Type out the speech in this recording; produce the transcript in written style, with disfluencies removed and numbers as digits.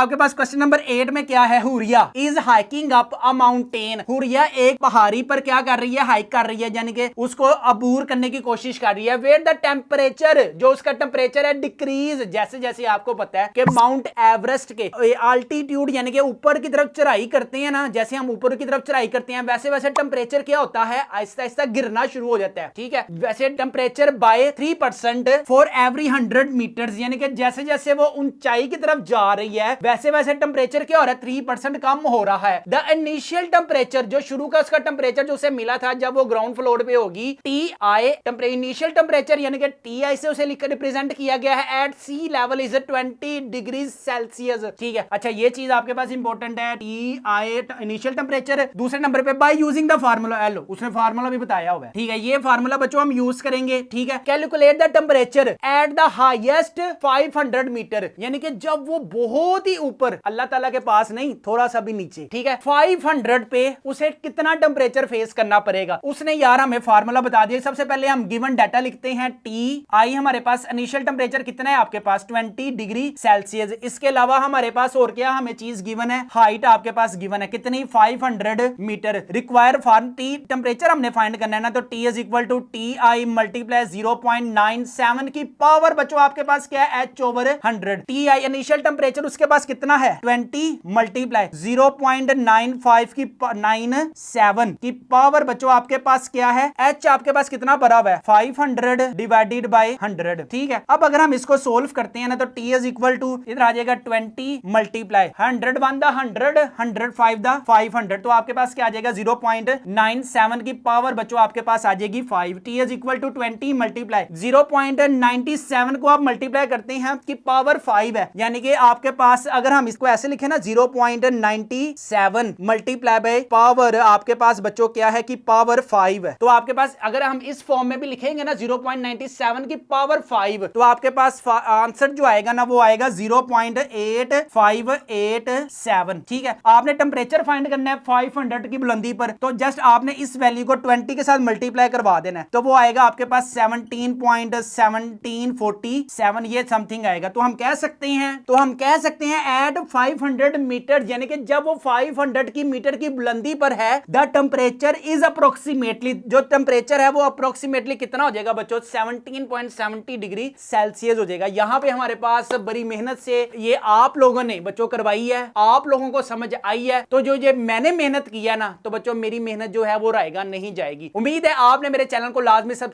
आपके पास question number 8 में क्या है, Huriya is hiking up a mountain. Huriya एक पहाड़ी पर क्या कर रही है, हाइक कर रही है, यानी कि उसको अबूर करने की कोशिश कर रही है। वेयर द टेम्परेचर, जो उसका टेम्परेचर है डिक्रीज, जैसे जैसे आपको पता है कि माउंट एवरेस्ट के अल्टीट्यूड यानी कि ऊपर की तरफ चढ़ाई करते हैं ना, जैसे हम ऊपर की तरफ चढ़ाई करते हैं वैसे वैसे टेम्परेचर क्या होता है, आहिस्ता आहिस्ता गिरना शुरू हो जाता है। ठीक है, वैसे temperature by 3% for every 100 metres, यानी कि जैसे जैसे वो ऊंचाई की तरफ जा रही है वैसे वैसे टेम्परेचर क्या हो रहा है, 3% कम हो रहा है। द इनिशियल टेम्परेचर, जो शुरू का उसका टेम्परेचर जो उसे मिला था जब वो ग्राउंड फ्लोर पे होगी, टी आई इनिशियल टेम्परेचर यानी कि टी आई से उसे लिखकर रिप्रेजेंट किया गया है at sea level is 20 degree Celsius. ठीक है, अच्छा ये चीज आपके पास इंपॉर्टेंट है, टी आई इनिशियल टेम्परेचर। दूसरे नंबर पे by using the formula L, उसने फार्मूला भी बताया हुआ है। ठीक है, ये फार्मूला बच्चों हम यूज करेंगे। ठीक है, calculate the temperature at the highest 500 metre, यानी कि जब वो बहुत ही ऊपर, अल्लाह ताला के पास नहीं, थोड़ा सा भी नीचे। ठीक है, 500 पे उसे कितना टेम्परेचर फेस करना पड़ेगा, उसने यार हमें फार्मूला बता दिया। सबसे पहले हम गिवन डाटा लिखते हैं, टी आई हमारे पास इनिशियल टेम्परेचर कितना है आपके पास 20 डिग्री सेल्सियस। इसके अलावा हमारे पास और क्या हमें चीज गिवन है, हाइट आपके पास गिवन है कितनी 500 metre. Require for T temperature हमने फाइंड करना है ना, तो T is equal to T I multiply 0.97 की पावर बच्चों आपके पास क्या है H/100। T I initial temperature उसके पास कितना है 20 मल्टीप्लाई 0.95 की 97 की पावर बच्चों आपके पास क्या है, H आपके पास कितना भरा हुआ है 500 डिवाइडेड बाय 100। ठीक है, अब अगर हम इसको सोल्व करते हैं ना तो टी इज इक्वल टू इधर आ जाएगा 20 मल्टीप्लाई 100 वन द 100 100 5 द 500, तो आपके पास क्या आ जाएगा 0.97 की पावर बच्चों आपके पास आ जाएगी 5। T is equal to 20 multiply 0.97 को आप मल्टीप्लाई करते हैं कि पावर 5 है, यानी कि आपके पास अगर हम इसको ऐसे लिखे ना 0.97 मल्टीप्लाई बाय पावर आपके पास बच्चों क्या है कि पावर 5 है। तो आपके पास अगर हम इस फॉर्म में भी लिखेंगे ना 0.97 की पावर 5, तो आपके पास आंसर जो आएगा ना वो आएगा 0.8587। ठीक है, आपने टेम्परेचर फाइंड करना है 500 की बुलंदी पर, तो जस्ट आपने इस वैल्यू को 20 के साथ मल्टीप्लाई करवा देना है, तो वो आएगा आपके पास 17.1747 ये समथिंग आएगा। तो हम कह सकते हैं एट 500 मीटर, यानी कि जब वो 500 की मीटर की बुलंदी पर है, द टेम्परेचर इज अप्रोक्सीमेटली, जो टेम्परेचर है वो अप्रोक्सीमेटली कितना हो जाएगा बच्चों 17.70 डिग्री सेल्सियस हो जाएगा। यहां पे हमारे पास बड़ी मेहनत से ये आप लोगों ने बच्चों करवाई है, आप लोगों को समझ आई है, तो जो ये मैंने मेहनत किया ना, तो बच्चों मेरी मेहनत जो है वो रहेगा नहीं जाएगी। उम्मीद है आपने मेरे चैनल को लाजमी सब्सक्राइब